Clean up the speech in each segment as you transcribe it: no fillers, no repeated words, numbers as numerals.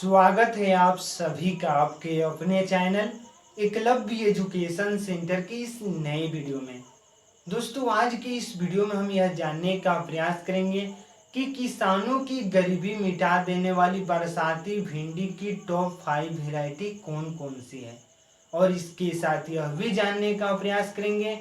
स्वागत है आप सभी का आपके अपने चैनल एकलव्य एजुकेशन सेंटर की इस नए वीडियो में। दोस्तों, आज की इस वीडियो में हम यह जानने का प्रयास करेंगे कि किसानों की गरीबी मिटा देने वाली बरसाती भिंडी की टॉप 5 वैरायटी कौन कौन सी है, और इसके साथ यह भी जानने का प्रयास करेंगे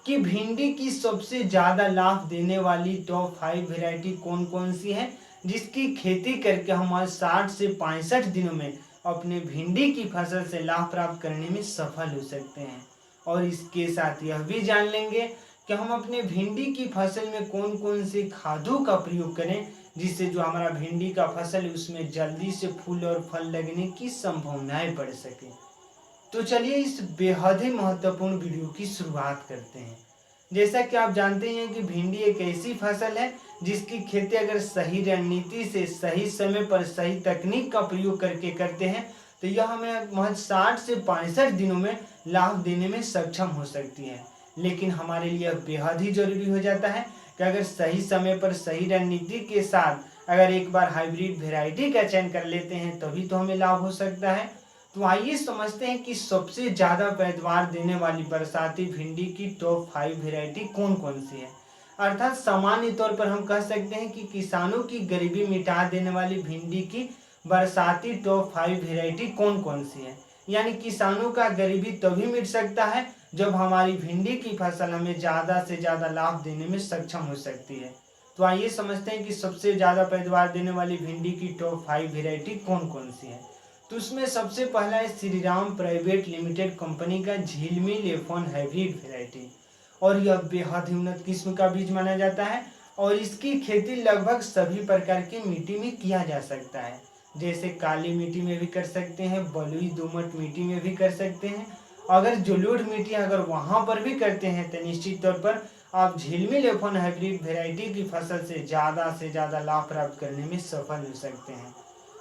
कि भिंडी की सबसे ज़्यादा लाभ देने वाली टॉप 5 वैरायटी कौन कौन सी है, जिसकी खेती करके हम 60 से 65 दिनों में अपने भिंडी की फसल से लाभ प्राप्त करने में सफल हो सकते हैं। और इसके साथ यह भी जान लेंगे कि हम अपने भिंडी की फसल में कौन कौन से खादों का प्रयोग करें, जिससे जो हमारा भिंडी का फसल है उसमें जल्दी से फूल और फल लगने की संभावनाएं बढ़ सके। तो चलिए इस बेहद ही महत्वपूर्ण वीडियो की शुरुआत करते हैं। जैसा कि आप जानते हैं कि भिंडी एक ऐसी फसल है जिसकी खेती अगर सही रणनीति से सही समय पर सही तकनीक का प्रयोग करके करते हैं तो यह हमें महज 60 से 65 दिनों में लाभ देने में सक्षम हो सकती है। लेकिन हमारे लिए बेहद ही जरूरी हो जाता है कि अगर सही समय पर सही रणनीति के साथ अगर एक बार हाइब्रिड वेराइटी का चयन कर लेते हैं तभी तो हमें लाभ हो सकता है। तो आइए समझते हैं कि सबसे ज़्यादा पैदावार देने वाली बरसाती भिंडी की टॉप 5 वैरायटी कौन कौन सी है। अर्थात सामान्य तौर पर हम कह सकते हैं कि किसानों की गरीबी मिटा देने वाली भिंडी की बरसाती टॉप 5 वैरायटी कौन कौन सी है। यानी किसानों का गरीबी तभी मिट सकता है जब हमारी भिंडी की फसल हमें ज़्यादा से ज़्यादा लाभ देने में सक्षम हो सकती है। तो आइए समझते हैं कि सबसे ज़्यादा पैदावार देने वाली भिंडी की टॉप 5 वैरायटी कौन कौन सी है। तो उसमें सबसे पहला है श्रीराम प्राइवेट लिमिटेड कंपनी का झिलमिल F1 हाइब्रिड वैरायटी, और यह बेहद ही उन्नत किस्म का बीज माना जाता है और इसकी खेती लगभग सभी प्रकार की मिट्टी में किया जा सकता है। जैसे काली मिट्टी में भी कर सकते हैं, बलुई दोमट मिट्टी में भी कर सकते हैं। अगर जलोढ़ मिट्टी अगर वहां पर भी करते हैं तो निश्चित तौर पर आप झिलमिल F1 हाइब्रिड वैरायटी की फसल से ज़्यादा लाभ प्राप्त करने में सफल हो सकते हैं।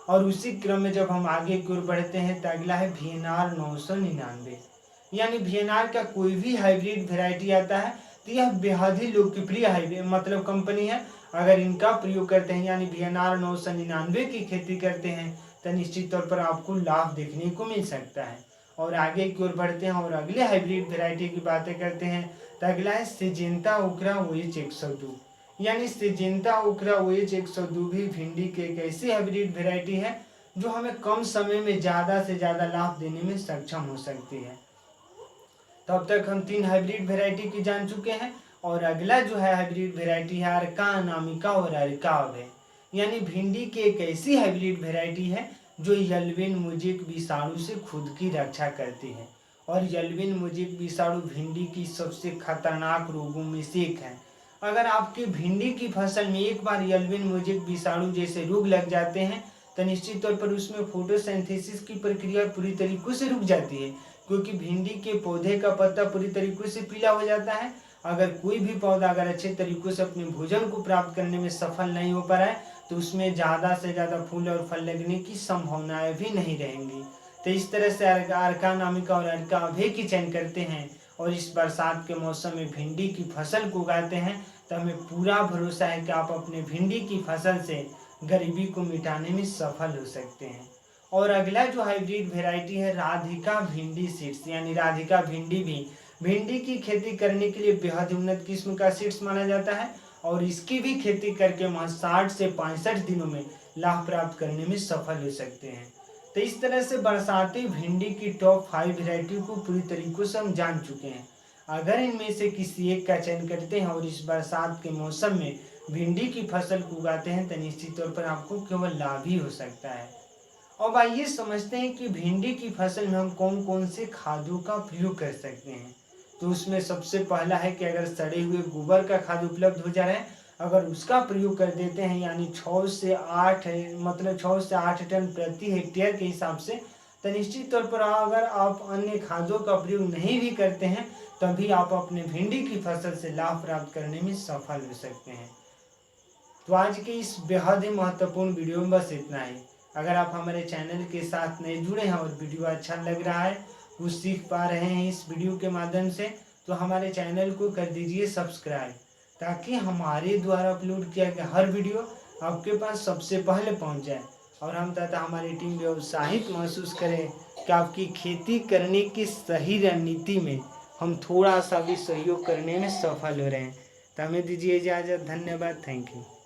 और उसी क्रम में जब हम आगे की ओर बढ़ते हैं तो अगला है VNR 999। यानी VNR का कोई भी हाइब्रिड वैरायटी आता है तो यह बेहद ही लोकप्रिय हाइब्रिड मतलब कंपनी है। अगर इनका प्रयोग करते हैं यानी VNR 999 की खेती करते हैं तो निश्चित तौर पर आपको लाभ देखने को मिल सकता है। और आगे की ओर बढ़ते हैं और अगले हाइब्रिड वैरायटी की बातें करते हैं तो अगला है सिजेंटा ओकरा OH 102। यानी सिजेंटा ओकरा OH 102 भी भिंडी की एक ऐसी हाइब्रिड वैरायटी है जो हमें कम समय में ज़्यादा से ज़्यादा लाभ देने में सक्षम हो सकती है। तो अब तक हम 3 हाइब्रिड वैरायटी की जान चुके हैं और अगला जो है हाइब्रिड वैरायटी है अर्का अनामिका और अर्काव है। यानी भिंडी की एक ऐसी हाइब्रिड वैरायटी है जो यल्विन मुजिक विषाणु से खुद की रक्षा करती है। और यल्विन मुजिक विषाणु भिंडी की सबसे खतरनाक रोगों में से एक है। अगर आपकी भिंडी की फसल में एक बार यल्विन मुजिक विषाणु जैसे रोग लग जाते हैं तो निश्चित तौर पर उसमें फोटोसिंथेसिस की प्रक्रिया पूरी तरीके से रुक जाती है, क्योंकि भिंडी के पौधे का पत्ता पूरी तरीके से पीला हो जाता है। अगर कोई भी पौधा अगर अच्छे तरीके से अपने भोजन को प्राप्त करने में सफल नहीं हो पा रहा है तो उसमें ज़्यादा से ज़्यादा फूल और फल लगने की संभावनाएं भी नहीं रहेंगी। तो इस तरह से अर्का अनामिका और अर्कावे की चयन करते हैं और इस बरसात के मौसम में भिंडी की फसल को उगाते हैं तो हमें पूरा भरोसा है कि आप अपने भिंडी की फसल से गरीबी को मिटाने में सफल हो सकते हैं। और अगला जो हाइब्रिड वैरायटी है राधिका भिंडी सीड्स, यानी राधिका भिंडी भी भिंडी की खेती करने के लिए बेहद उन्नत किस्म का सीड्स माना जाता है और इसकी भी खेती करके हम 60 से 65 दिनों में लाभ प्राप्त करने में सफल हो सकते हैं। तो इस तरह से बरसाती भिंडी की टॉप 5 वैरायटी को पूरी तरीके से हम जान चुके हैं। अगर इनमें से किसी एक का चयन करते हैं और इस बरसात के मौसम में भिंडी की फसल को उगाते हैं तो निश्चित तौर पर आपको केवल लाभ ही हो सकता है। अब आइए समझते हैं कि भिंडी की फसल में हम कौन कौन से खादों का प्रयोग कर सकते हैं। तो उसमें सबसे पहला है कि अगर सड़े हुए गोबर का खाद उपलब्ध हो जा रहा है अगर उसका प्रयोग कर देते हैं यानी 6 से 8 टन प्रति हेक्टेयर के हिसाब से, तो निश्चित तौर पर अगर आप अन्य खादों का प्रयोग नहीं भी करते हैं तभी आप अपने भिंडी की फसल से लाभ प्राप्त करने में सफल हो सकते हैं। तो आज के इस बेहद ही महत्वपूर्ण वीडियो में बस इतना ही। अगर आप हमारे चैनल के साथ नए जुड़े हैं और वीडियो अच्छा लग रहा है, कुछ सीख पा रहे हैं इस वीडियो के माध्यम से, तो हमारे चैनल को कर दीजिए सब्सक्राइब, ताकि हमारे द्वारा अपलोड किया गया हर वीडियो आपके पास सबसे पहले पहुंच जाए। और हम तथा हमारी टीम भी उत्साहित महसूस करें कि आपकी खेती करने की सही रणनीति में हम थोड़ा सा भी सहयोग करने में सफल हो रहे हैं। तो हमें दीजिए इजाज़त। धन्यवाद। Thank you.